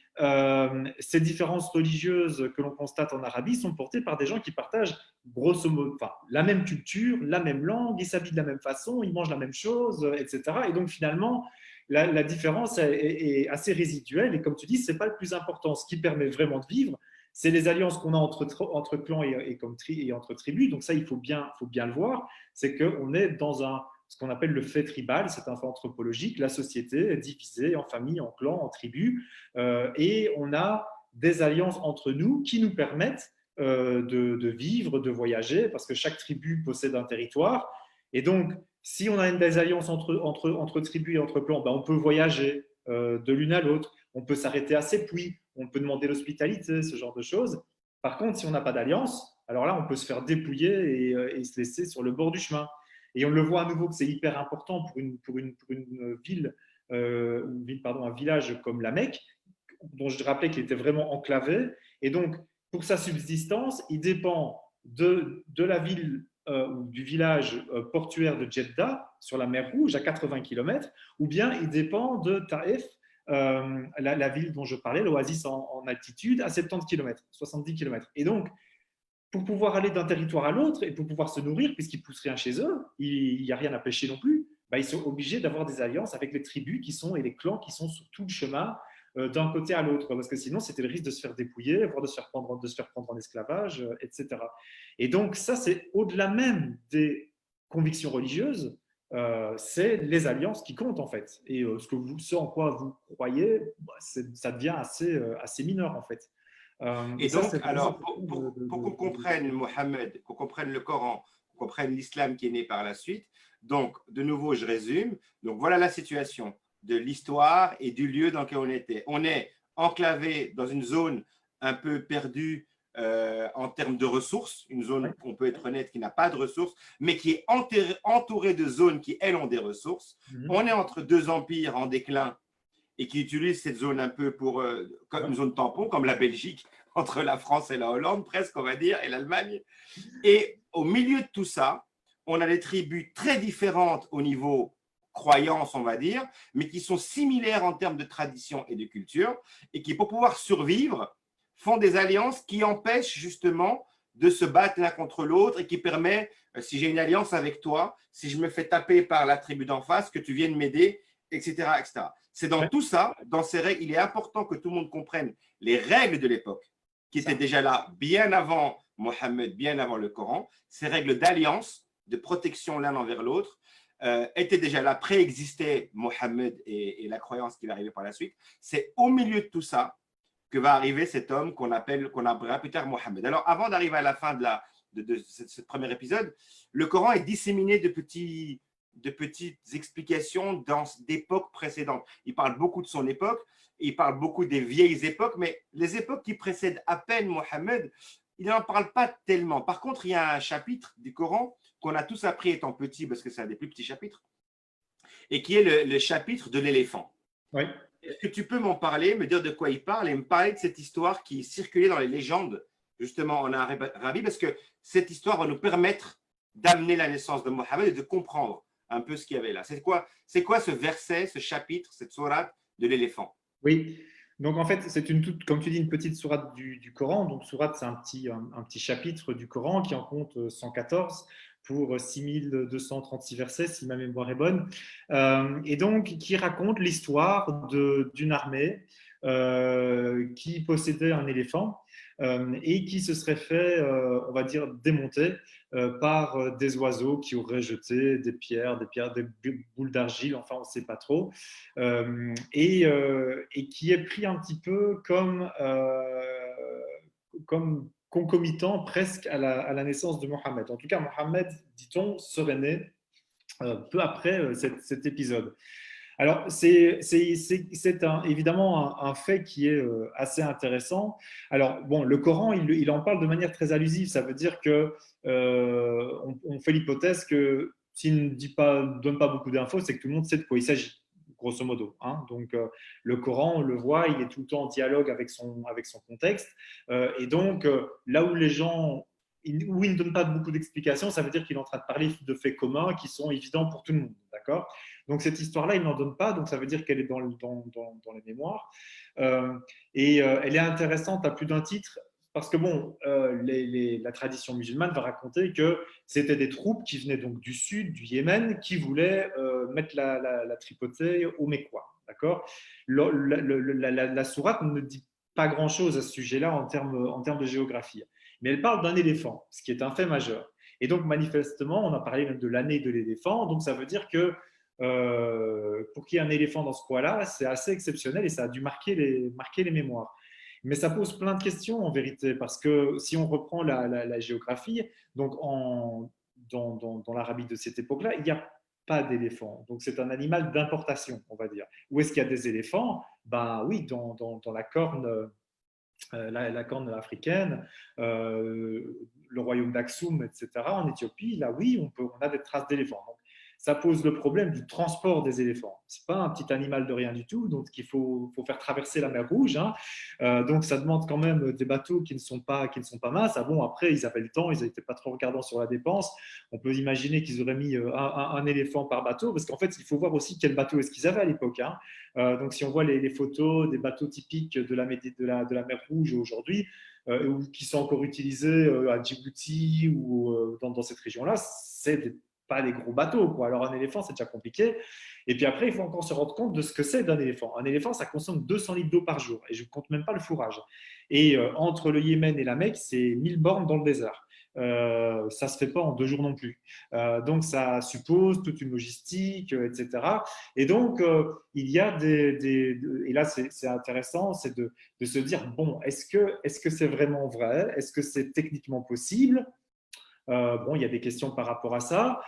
ces différences religieuses que l'on constate en Arabie sont portées par des gens qui partagent grosso modo enfin, la même culture, la même langue, ils s'habillent de la même façon, ils mangent la même chose, etc. Et donc finalement, la différence est assez résiduelle. Et comme tu dis, ce n'est pas le plus important. Ce qui permet vraiment de vivre, c'est les alliances qu'on a entre clans et entre tribus. Donc ça, faut bien le voir. C'est qu'on est dans ce qu'on appelle le fait tribal, c'est un fait anthropologique. La société est divisée en familles, en clans, en tribus. Et on a des alliances entre nous qui nous permettent de vivre, de voyager, parce que chaque tribu possède un territoire. Et donc, si on a des alliances entre tribus et entre clans, ben on peut voyager de l'une à l'autre. On peut s'arrêter à ses puits, on peut demander l'hospitalité, ce genre de choses. Par contre, si on n'a pas d'alliance, alors là, on peut se faire dépouiller et se laisser sur le bord du chemin. Et on le voit à nouveau que c'est hyper important pour une ville, pardon, un village comme la Mecque, dont je rappelais qu'il était vraiment enclavé. Et donc, pour sa subsistance, il dépend de la ville ou du village portuaire de Jeddah, sur la mer Rouge, à 80 km, ou bien il dépend de Taïf, la ville dont je parlais, l'oasis en altitude, à 70 km, 70 km. Et donc, pour pouvoir aller d'un territoire à l'autre et pour pouvoir se nourrir, puisqu'ils ne poussent rien chez eux, il n'y a rien à pêcher non plus, bah, ils sont obligés d'avoir des alliances avec les tribus et les clans qui sont sur tout le chemin d'un côté à l'autre, parce que sinon c'était le risque de se faire dépouiller, voire de se faire prendre en esclavage, etc. Et donc ça, c'est au-delà même des convictions religieuses, c'est les alliances qui comptent en fait. Et ce en quoi vous croyez, bah, ça devient assez mineur en fait. Et Ça, donc, c'est vraiment alors, important pour qu'on comprenne Mohammed, qu'on comprenne le Coran, qu'on comprenne l'islam qui est né par la suite, donc, de nouveau, je résume. Donc, voilà la situation de l'histoire et du lieu dans lequel on était. On est enclavé dans une zone un peu perdue en termes de ressources, une ouais. zone, on peut être honnête, qui n'a pas de ressources, mais qui est entourée de zones qui, elles, ont des ressources. On est entre deux empires en déclin et qui utilisent cette zone un peu pour comme une zone tampon, comme la Belgique, entre la France et la Hollande, presque, on va dire, et l'Allemagne. Et au milieu de tout ça, on a des tribus très différentes au niveau croyance, on va dire, mais qui sont similaires en termes de tradition et de culture, et qui, pour pouvoir survivre, font des alliances qui empêchent justement de se battre l'un contre l'autre et qui permet, si j'ai une alliance avec toi, si je me fais taper par la tribu d'en face, que tu viennes m'aider, etc., etc. C'est dans Ouais, tout ça, dans ces règles, il est important que tout le monde comprenne les règles de l'époque, qui étaient ça. déjà là bien avant Mohammed, bien avant le Coran. Ces règles d'alliance, de protection l'un envers l'autre, étaient déjà là, préexistaient Mohammed et la croyance qui va arriver par la suite. C'est au milieu de tout ça que va arriver cet homme qu'on appellera plus tard Mohammed. Alors, avant d'arriver à la fin de ce premier épisode, le Coran est disséminé de petites explications d'époques précédentes. Il parle beaucoup de son époque, il parle beaucoup des vieilles époques, mais les époques qui précèdent à peine Mohammed, il n'en parle pas tellement. Par contre, il y a un chapitre du Coran qu'on a tous appris étant petits, parce que c'est un des plus petits chapitres, et qui est le chapitre de l'éléphant. Oui. Est-ce que tu peux m'en parler, me dire de quoi il parle et me parler de cette histoire qui circulait dans les légendes, justement en Arabie, parce que cette histoire va nous permettre d'amener la naissance de Mohammed et de comprendre un peu ce qu'il y avait là. C'est quoi ce verset, ce chapitre, cette sourate de l'éléphant? Oui. Donc en fait, c'est comme tu dis, une petite sourate du Coran. Donc sourate, c'est un petit chapitre du Coran qui en compte 114 pour 6236 versets, si ma mémoire est bonne. Et donc, qui raconte l'histoire d'une armée qui possédait un éléphant et qui se serait fait, on va dire, démonter par des oiseaux qui auraient jeté des pierres, des boules d'argile, enfin, on ne sait pas trop, et qui est pris un petit peu comme concomitant presque à la naissance de Mohammed. En tout cas, Mohammed, dit-on, serait né peu après cet épisode. Alors, c'est évidemment un fait qui est assez intéressant. Alors, bon, le Coran, il en parle de manière très allusive. Ça veut dire que on fait l'hypothèse que s'il ne donne pas beaucoup d'infos, c'est que tout le monde sait de quoi il s'agit, grosso modo. Hein. Donc, le Coran, on le voit, il est tout le temps en dialogue avec son contexte. Et donc, là où les gens où il ne donne pas beaucoup d'explications, ça veut dire qu'il est en train de parler de faits communs qui sont évidents pour tout le monde. D'accord ? Donc, cette histoire-là, il n'en donne pas, donc ça veut dire qu'elle est dans les mémoires. Elle est intéressante à plus d'un titre, parce que bon, la tradition musulmane va raconter que c'était des troupes qui venaient donc du sud, du Yémen, qui voulaient mettre la tripotée aux Mécois. D'accord ? La sourate ne dit pas grand-chose à ce sujet-là en termes de géographie. Mais elle parle d'un éléphant, ce qui est un fait majeur. Et donc, manifestement, on a parlé même de l'année de l'éléphant, donc ça veut dire que pour qu'il y ait un éléphant dans ce coin-là, c'est assez exceptionnel et ça a dû marquer les mémoires. Mais ça pose plein de questions en vérité, parce que si on reprend la géographie, donc dans l'Arabie de cette époque-là, il n'y a pas d'éléphant. Donc c'est un animal d'importation, on va dire. Où est-ce qu'il y a des éléphants? Ben oui, dans la corne. La corne africaine, le royaume d'Aksum, etc., en Éthiopie, là oui, on a des traces d'éléphants. Donc, ça pose le problème du transport des éléphants. Ce n'est pas un petit animal de rien du tout, donc il faut faire traverser la mer Rouge. Hein. Donc ça demande quand même des bateaux qui ne sont pas masses. Ah bon, après, ils avaient le temps, ils n'étaient pas trop regardants sur la dépense. On peut imaginer qu'ils auraient mis un éléphant par bateau, parce qu'en fait, il faut voir aussi quel bateau est-ce qu'ils avaient à l'époque. Hein. Donc si on voit les photos des bateaux typiques de la mer Rouge aujourd'hui, ou qui sont encore utilisés à Djibouti ou dans cette région-là, c'est pas des gros bateaux, quoi. Alors un éléphant, c'est déjà compliqué. Et puis après, il faut encore se rendre compte de ce que c'est d'un éléphant. Un éléphant, ça consomme 200 litres d'eau par jour, et je ne compte même pas le fourrage. Et entre le Yémen et la Mecque, c'est 1000 bornes dans le désert. ça ne se fait pas en 2 jours non plus. Donc, ça suppose toute une logistique, etc. Et donc, il y a et là, c'est intéressant, c'est de se dire, bon, est-ce que c'est vraiment vrai? Est-ce que c'est techniquement possible? Bon, il y a des questions par rapport à ça.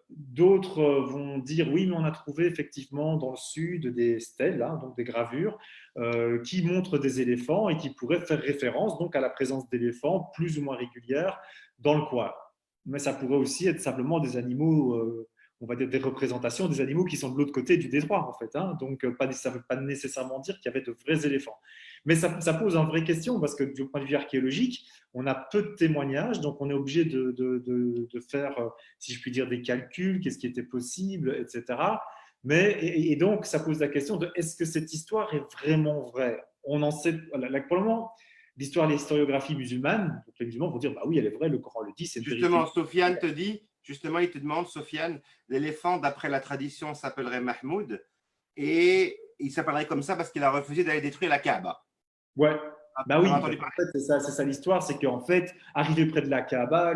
D'autres vont dire oui, mais on a trouvé effectivement dans le sud des stèles, hein, donc des gravures, qui montrent des éléphants et qui pourraient faire référence donc à la présence d'éléphants plus ou moins régulière dans le coin. Mais ça pourrait aussi être simplement des animaux, on va dire des représentations des animaux qui sont de l'autre côté du détroit en fait. Hein. Donc, ça ne veut pas nécessairement dire qu'il y avait de vrais éléphants. Mais ça pose une vraie question parce que du point de vue archéologique, on a peu de témoignages, donc on est obligé de faire, si je puis dire, des calculs, qu'est-ce qui était possible, etc. Et donc, ça pose la question de est-ce que cette histoire est vraiment vraie? On en sait, pour le moment, l'historiographie musulmane, donc les musulmans vont dire, bah oui, elle est vraie, le Coran le dit, c'est une vérité. Justement, Sofiane te dit, justement, il te demande, Sofiane, l'éléphant, d'après la tradition, s'appellerait Mahmoud et il s'appellerait comme ça parce qu'il a refusé d'aller détruire la Kaaba. Ouais, bah oui, entendu en fait, c'est ça l'histoire, c'est qu'en fait, arrivé près de la Kaaba,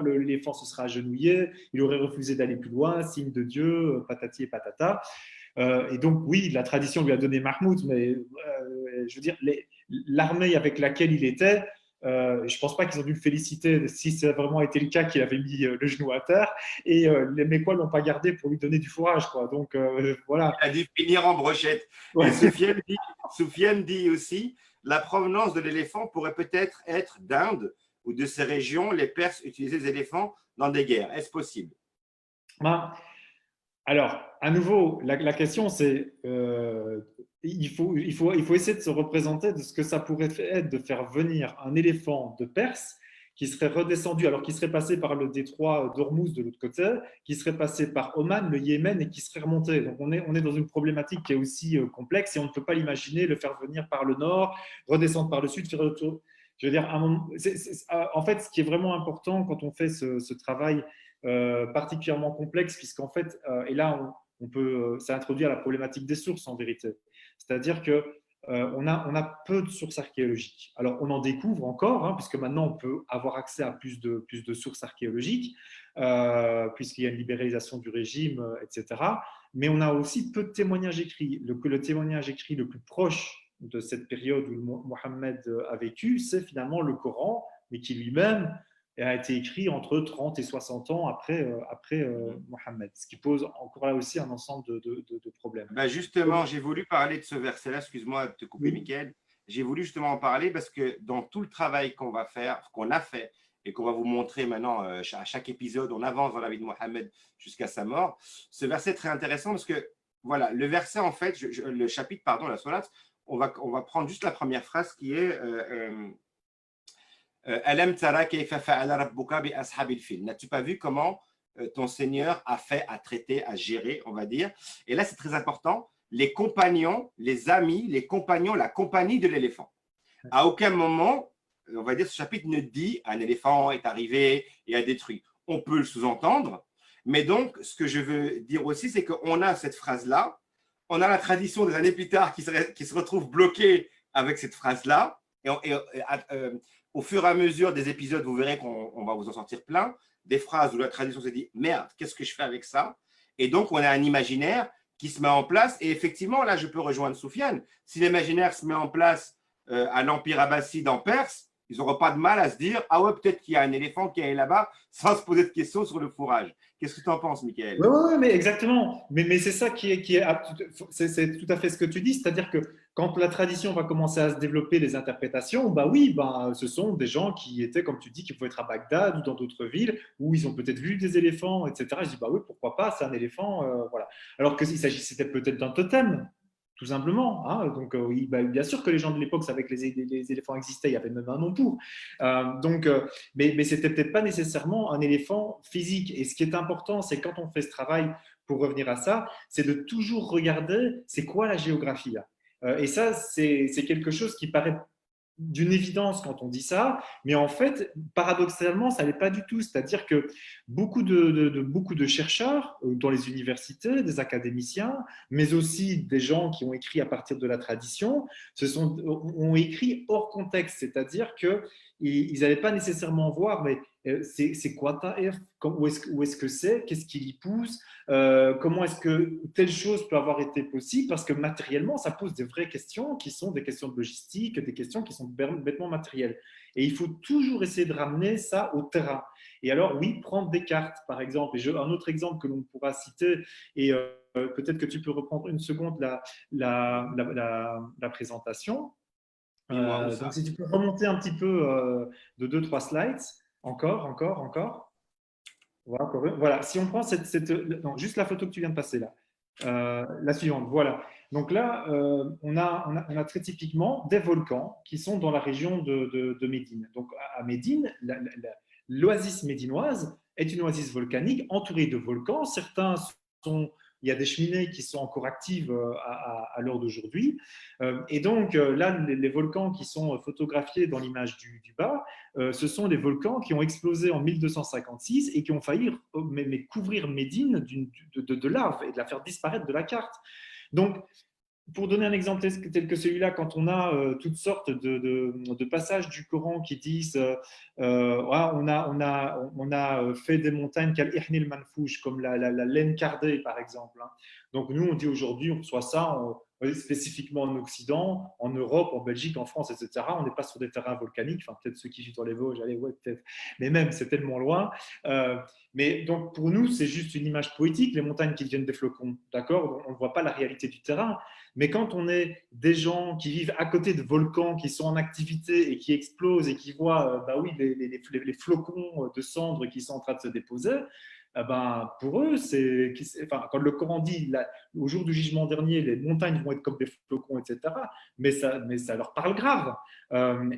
l'éléphant se sera agenouillé, il aurait refusé d'aller plus loin, signe de Dieu, patati et patata. Et donc, oui, la tradition lui a donné Mahmoud, mais je veux dire, l'armée avec laquelle il était, je ne pense pas qu'ils ont dû le féliciter si ça a vraiment été le cas qu'il avait mis le genou à terre. Et les Mécois ne l'ont pas gardé pour lui donner du fourrage. Quoi. Donc, voilà. Il a dû finir en brochette. Ouais. Et Soufiane dit aussi, la provenance de l'éléphant pourrait peut-être être d'Inde ou de ces régions. Les Perses utilisaient les éléphants dans des guerres. Est-ce possible? Alors, à nouveau, la question, c'est il faut essayer de se représenter de ce que ça pourrait être de faire venir un éléphant de Perse qui serait redescendu, alors qui serait passé par le détroit d'Ormuz de l'autre côté, qui serait passé par Oman, le Yémen, et qui serait remonté. Donc, on est dans une problématique qui est aussi complexe et on ne peut pas l'imaginer le faire venir par le nord, redescendre par le sud, faire le tour. Je veux dire, en fait, ce qui est vraiment important quand on fait ce travail particulièrement complexe, puisqu'en fait, et là, on peut, ça introduit à la problématique des sources en vérité. C'est-à-dire que on a peu de sources archéologiques. Alors, on en découvre encore, hein, puisque maintenant, on peut avoir accès à plus de sources archéologiques, puisqu'il y a une libéralisation du régime, etc. Mais on a aussi peu de témoignages écrits. Le témoignage écrit le plus proche de cette période où Mohammed a vécu, c'est finalement le Coran, mais qui lui-même a été écrit entre 30 et 60 ans après Mohammed, ce qui pose encore là aussi un ensemble de problèmes. Ben justement, j'ai voulu parler de ce verset-là, excuse-moi de te couper, Oui. Mickaël. J'ai voulu justement en parler parce que dans tout le travail qu'on va faire, qu'on a fait et qu'on va vous montrer maintenant à chaque épisode, on avance dans la vie de Mohammed jusqu'à sa mort. Ce verset est très intéressant parce que, voilà, le verset, en fait, le chapitre, pardon, la sourate, on va prendre juste la première phrase qui est Alam tara kayfa fa'ala rabbuka bi ashabil fil. N'as-tu pas vu comment ton Seigneur a fait, a traité, a géré, on va dire. Et là, c'est très important, les compagnons, les amis, les compagnons, la compagnie de l'éléphant. À aucun moment, on va dire, ce chapitre ne dit un éléphant est arrivé et a détruit. On peut le sous-entendre, mais donc, ce que je veux dire aussi, c'est qu'on a cette phrase-là, on a la tradition des années plus tard qui se retrouve bloquée avec cette phrase-là, et au fur et à mesure des épisodes, vous verrez qu'on va vous en sortir plein, des phrases où la tradition s'est dit « Merde, qu'est-ce que je fais avec ça ?» Et donc, on a un imaginaire qui se met en place. Et effectivement, là, je peux rejoindre Soufiane. Si l'imaginaire se met en place à l'Empire abbasside en Perse, ils n'auront pas de mal à se dire « Ah ouais, peut-être qu'il y a un éléphant qui est là-bas » sans se poser de questions sur le fourrage. Qu'est-ce que tu en penses, Mickaël? Oui, mais exactement. Mais c'est ça c'est tout à fait ce que tu dis. C'est-à-dire que quand la tradition va commencer à se développer, les interprétations, bah oui, bah, ce sont des gens qui étaient, comme tu dis, qui pouvaient être à Bagdad ou dans d'autres villes où ils ont peut-être vu des éléphants, etc. Je dis, bah oui, pourquoi pas, c'est un éléphant. Voilà. Alors qu'il s'agissait peut-être d'un totem, tout simplement. Hein. Donc, oui, bah, bien sûr que les gens de l'époque savaient que les éléphants existaient, il y avait même un nom pour. Mais ce n'était peut-être pas nécessairement un éléphant physique. Et ce qui est important, c'est quand on fait ce travail, pour revenir à ça, c'est de toujours regarder c'est quoi la géographie là. Et ça, c'est quelque chose qui paraît d'une évidence quand on dit ça, mais en fait, paradoxalement, ça n'est pas du tout. C'est-à-dire que beaucoup de chercheurs dans les universités, des académiciens, mais aussi des gens qui ont écrit à partir de la tradition, ont écrit hors contexte, c'est-à-dire que ils n'allaient pas nécessairement voir, mais c'est quoi Taïf? Où est-ce que c'est? Qu'est-ce qui y pousse? Comment est-ce que telle chose peut avoir été possible? Parce que matériellement, ça pose des vraies questions qui sont des questions de logistique, des questions qui sont bêtement matérielles. Et il faut toujours essayer de ramener ça au terrain. Et alors, oui, prendre des cartes, par exemple. Et un autre exemple que l'on pourra citer, et peut-être que tu peux reprendre une seconde la présentation. Dis-moi où Donc, ça? si tu peux remonter un petit peu de 2-3 slides, encore. Voilà, voilà. Si on prend non, juste la photo que tu viens de passer là, la suivante, voilà. Donc là, on a très typiquement des volcans qui sont dans la région de Médine. Donc à Médine, l'oasis médinoise est une oasis volcanique entourée de volcans. Certains sont il y a des cheminées qui sont encore actives à l'heure d'aujourd'hui. Et donc, là, les volcans qui sont photographiés dans l'image du bas, ce sont les volcans qui ont explosé en 1256 et qui ont failli mais couvrir Médine de lave et de la faire disparaître de la carte. Donc, pour donner un exemple tel que celui-là, quand on a toutes sortes de passages du Coran qui disent on a fait des montagnes qu'al-Ihnil Manfouch, comme la laine cardée, par exemple. Hein. Donc, nous, on dit aujourd'hui, on reçoit ça spécifiquement en Occident, en Europe, en Belgique, en France, etc. On n'est pas sur des terrains volcaniques, enfin, peut-être ceux qui vivent dans les Vosges, allez, ouais, peut-être. Mais même, c'est tellement loin. Mais donc, pour nous, c'est juste une image poétique, les montagnes qui viennent des flocons, d'accord? On ne voit pas la réalité du terrain. Mais quand on est des gens qui vivent à côté de volcans, qui sont en activité et qui explosent et qui voient bah oui, les flocons de cendres qui sont en train de se déposer, pour eux, quand le Coran dit au jour du jugement dernier, les montagnes vont être comme des flocons, etc., mais ça leur parle grave.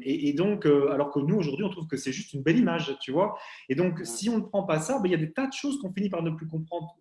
Et donc, alors que nous, aujourd'hui, on trouve que c'est juste une belle image, tu vois. Et donc, si on ne prend pas ça, il y a des tas de choses qu'on finit par ne plus comprendre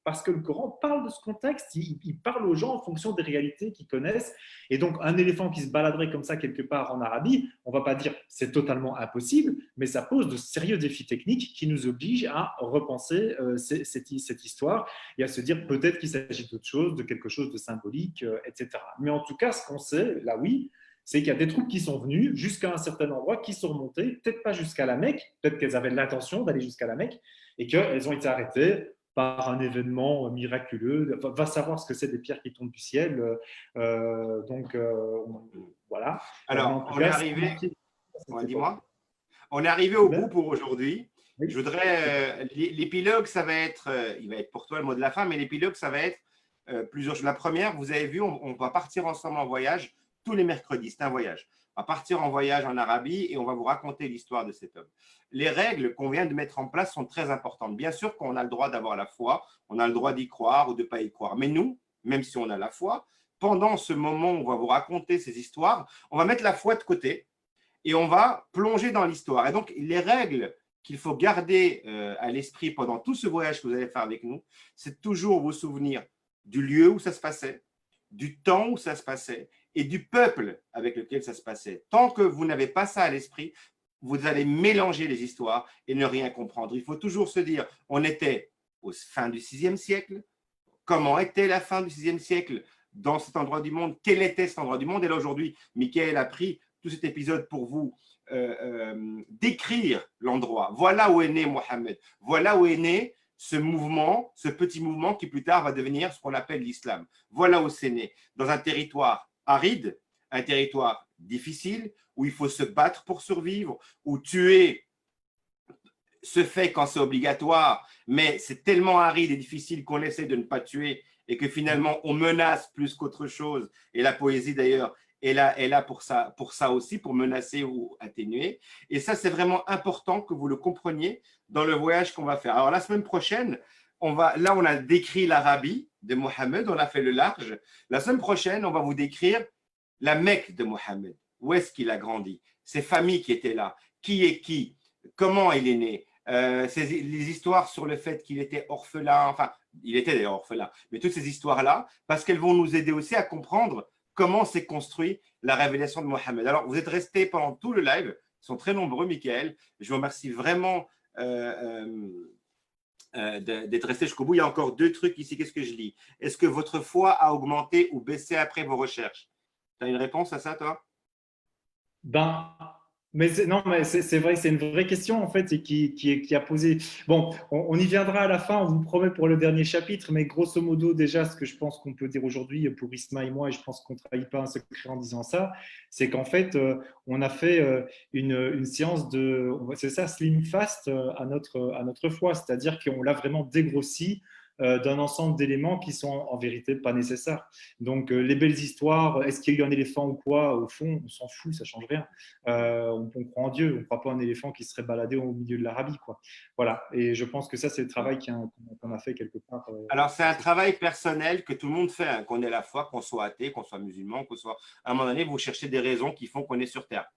parce que le Coran parle de ce contexte, il parle aux gens en fonction des réalités qu'ils connaissent. Et donc, un éléphant qui se baladerait comme ça quelque part en Arabie, on ne va pas dire c'est totalement impossible, mais ça pose de sérieux défis techniques qui nous obligent à repenser cette histoire et à se dire peut-être qu'il s'agit d'autre chose, de quelque chose de symbolique, etc. Mais en tout cas, ce qu'on sait, là oui, c'est qu'il y a des troupes qui sont venues jusqu'à un certain endroit, qui sont remontées, peut-être pas jusqu'à la Mecque, peut-être qu'elles avaient l'intention d'aller jusqu'à la Mecque, et qu'elles ont été arrêtées par un événement miraculeux. Va savoir ce que c'est des pierres qui tombent du ciel. Voilà. Alors, En tout on est cas, arrivé, cette époque. dis-moi, on est arrivé au bout pour aujourd'hui. Oui. Je voudrais, l'épilogue, ça va être, il va être pour toi le mot de la fin, mais l'épilogue, ça va être plusieurs choses. La première, vous avez vu, on va partir ensemble en voyage tous les mercredis, c'est un voyage. On va partir en voyage en Arabie et on va vous raconter l'histoire de cet homme. Les règles qu'on vient de mettre en place sont très importantes. Bien sûr qu'on a le droit d'avoir la foi, on a le droit d'y croire ou de ne pas y croire. Mais nous, même si on a la foi, pendant ce moment où on va vous raconter ces histoires, on va mettre la foi de côté et on va plonger dans l'histoire. Et donc, les règles qu'il faut garder à l'esprit pendant tout ce voyage que vous allez faire avec nous, c'est toujours vous souvenir du lieu où ça se passait, du temps où ça se passait et du peuple avec lequel ça se passait. Tant que vous n'avez pas ça à l'esprit, vous allez mélanger les histoires et ne rien comprendre. Il faut toujours se dire, on était au fin du VIe siècle, comment était la fin du VIe siècle dans cet endroit du monde, quel était cet endroit du monde. Et là, aujourd'hui, Mickaël a pris tout cet épisode pour vous décrire l'endroit. Voilà où est né Mohammed. Voilà où est né ce mouvement, ce petit mouvement qui plus tard va devenir ce qu'on appelle l'islam. Voilà où c'est né. Dans un territoire aride, un territoire difficile, où il faut se battre pour survivre, où tuer se fait quand c'est obligatoire, mais c'est tellement aride et difficile qu'on essaie de ne pas tuer et que finalement on menace plus qu'autre chose. Et la poésie d'ailleurs est là pour ça aussi, pour menacer ou atténuer. Et ça, c'est vraiment important que vous le compreniez dans le voyage qu'on va faire. Alors la semaine prochaine, on a décrit l'Arabie de Mohammed, on a fait le large. La semaine prochaine, on va vous décrire la Mecque de Mohammed. Où est-ce qu'il a grandi? Ses familles qui étaient là. Qui est qui? Comment il est né? Les histoires sur le fait qu'il était orphelin, enfin, il était d'ailleurs orphelin, mais toutes ces histoires-là, parce qu'elles vont nous aider aussi à comprendre comment s'est construit la révélation de Mohammed. Alors, vous êtes restés pendant tout le live, ils sont très nombreux, Mickaël. Je vous remercie vraiment d'être resté jusqu'au bout. Il y a encore deux trucs ici. Qu'est-ce que je lis? Est-ce que votre foi a augmenté ou baissé après vos recherches? Tu as une réponse à ça, toi? Non, mais c'est vrai, c'est une vraie question en fait et qui a posé. Bon, on y viendra à la fin, on vous promet pour le dernier chapitre, mais grosso modo déjà, ce que je pense qu'on peut dire aujourd'hui pour Isma et moi, et je pense qu'on ne trahit pas un secret en disant ça, c'est qu'en fait, on a fait une séance de, c'est ça, slim fast à notre foi, c'est-à-dire qu'on l'a vraiment dégrossi d'un ensemble d'éléments qui sont en vérité pas nécessaires. Donc, les belles histoires, est-ce qu'il y a eu un éléphant ou quoi, au fond, on s'en fout, ça change rien. On croit en Dieu, on ne croit pas en un éléphant qui serait baladé au milieu de l'Arabie, quoi. Voilà. Et je pense que ça, c'est le travail qu'on a fait quelque part. Alors, c'est un travail personnel que tout le monde fait, hein, qu'on ait la foi, qu'on soit athée, qu'on soit musulman, qu'on soit… À un moment donné, vous cherchez des raisons qui font qu'on est sur Terre.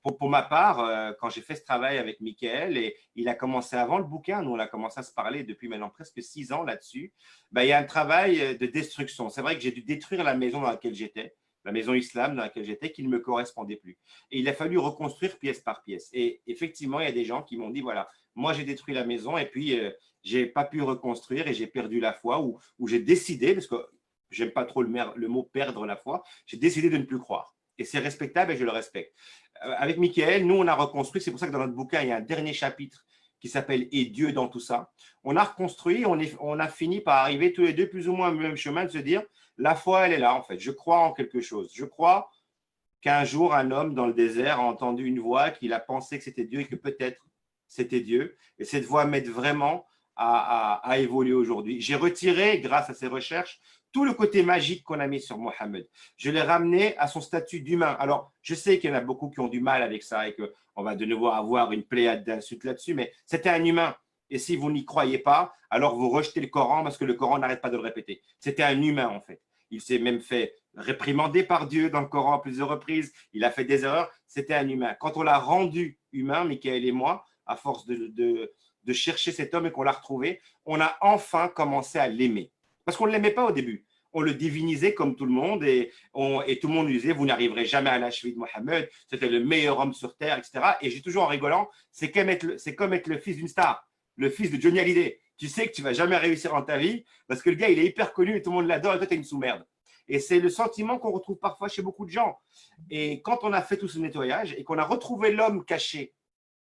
Pour ma part, quand j'ai fait ce travail avec Michael, et il a commencé avant le bouquin, nous on a commencé à se parler depuis maintenant presque 6 ans là-dessus, ben, il y a un travail de destruction. C'est vrai que j'ai dû détruire la maison dans laquelle j'étais, la maison islam dans laquelle j'étais, qui ne me correspondait plus. Et il a fallu reconstruire pièce par pièce. Et effectivement, il y a des gens qui m'ont dit, voilà, moi j'ai détruit la maison et puis je n'ai pas pu reconstruire et j'ai perdu la foi, ou j'ai décidé, parce que j'aime pas trop le mot perdre la foi, j'ai décidé de ne plus croire. Et c'est respectable et je le respecte. Avec Michael, nous, on a reconstruit, c'est pour ça que dans notre bouquin, il y a un dernier chapitre qui s'appelle « Et Dieu dans tout ça ». On a reconstruit, on a fini par arriver tous les deux plus ou moins au même chemin, de se dire, la foi, elle est là en fait, je crois en quelque chose. Je crois qu'un jour, un homme dans le désert a entendu une voix, qu'il a pensé que c'était Dieu et que peut-être c'était Dieu. Et cette voix m'aide vraiment à évoluer aujourd'hui. J'ai retiré, grâce à ces recherches, tout le côté magique qu'on a mis sur Mohammed. Je l'ai ramené à son statut d'humain. Alors, je sais qu'il y en a beaucoup qui ont du mal avec ça et qu'on va de nouveau avoir une pléiade d'insultes là-dessus, mais c'était un humain. Et si vous n'y croyez pas, alors vous rejetez le Coran parce que le Coran n'arrête pas de le répéter. C'était un humain, en fait. Il s'est même fait réprimander par Dieu dans le Coran à plusieurs reprises. Il a fait des erreurs. C'était un humain. Quand on l'a rendu humain, Michael et moi, à force de chercher cet homme et qu'on l'a retrouvé, on a enfin commencé à l'aimer. Parce qu'on ne l'aimait pas au début. On le divinisait comme tout le monde et tout le monde lui disait, vous n'arriverez jamais à la cheville de Mohammed, c'était le meilleur homme sur terre, etc. Et j'ai toujours en rigolant, c'est comme être le fils d'une star, le fils de Johnny Hallyday. Tu sais que tu ne vas jamais réussir dans ta vie parce que le gars, il est hyper connu et tout le monde l'adore et toi, tu es une sous-merde. Et c'est le sentiment qu'on retrouve parfois chez beaucoup de gens. Et quand on a fait tout ce nettoyage et qu'on a retrouvé l'homme caché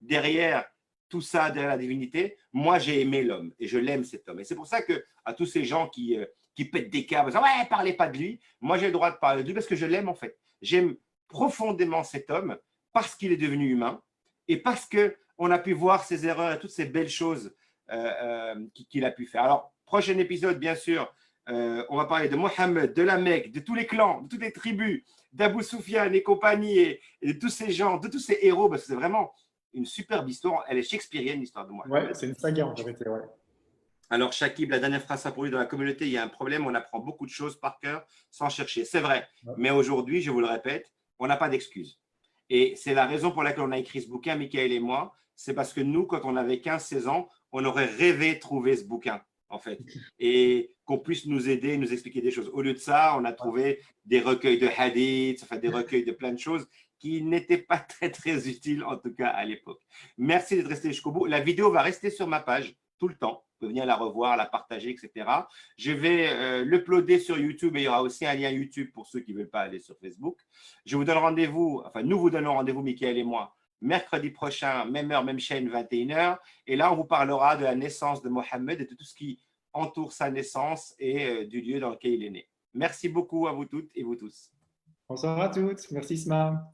derrière tout ça, derrière la divinité, moi, j'ai aimé l'homme et je l'aime, cet homme. Et c'est pour ça que à tous ces gens qui pètent des câbles, disant, ouais, parlez pas de lui, moi, j'ai le droit de parler de lui parce que je l'aime, en fait. J'aime profondément cet homme parce qu'il est devenu humain et parce qu'on a pu voir ses erreurs et toutes ces belles choses qu'il a pu faire. Alors, prochain épisode, bien sûr, on va parler de Mohammed, de la Mecque, de tous les clans, de toutes les tribus, d'Abu Sufyan et compagnie, et de tous ces gens, de tous ces héros, parce que c'est vraiment une superbe histoire. Elle est shakespearienne, l'histoire de Ouais, Mohammed. c'est une saga en vérité, ouais. Alors, Shakib, la dernière phrase pour lui, dans la communauté, il y a un problème, on apprend beaucoup de choses par cœur sans chercher. C'est vrai, Ouais. mais aujourd'hui, je vous le répète, on n'a pas d'excuses. Et c'est la raison pour laquelle on a écrit ce bouquin, Michael et moi, c'est parce que nous, quand on avait 15-16 ans, on aurait rêvé de trouver ce bouquin, en fait, et qu'on puisse nous aider, nous expliquer des choses. Au lieu de ça, on a trouvé des recueils de hadiths, enfin des recueils de plein de choses qui n'étaient pas très, très utiles, en tout cas à l'époque. Merci d'être resté jusqu'au bout. La vidéo va rester sur ma page tout le temps. Vous pouvez venir la revoir, la partager, etc. Je vais l'uploader sur YouTube et il y aura aussi un lien YouTube pour ceux qui ne veulent pas aller sur Facebook. Je vous donne rendez-vous, enfin nous vous donnons rendez-vous, Michael et moi, mercredi prochain, même heure, même chaîne, 21h. Et là, on vous parlera de la naissance de Mohammed et de tout ce qui entoure sa naissance et du lieu dans lequel il est né. Merci beaucoup à vous toutes et vous tous. Bonsoir à toutes. Merci Isma.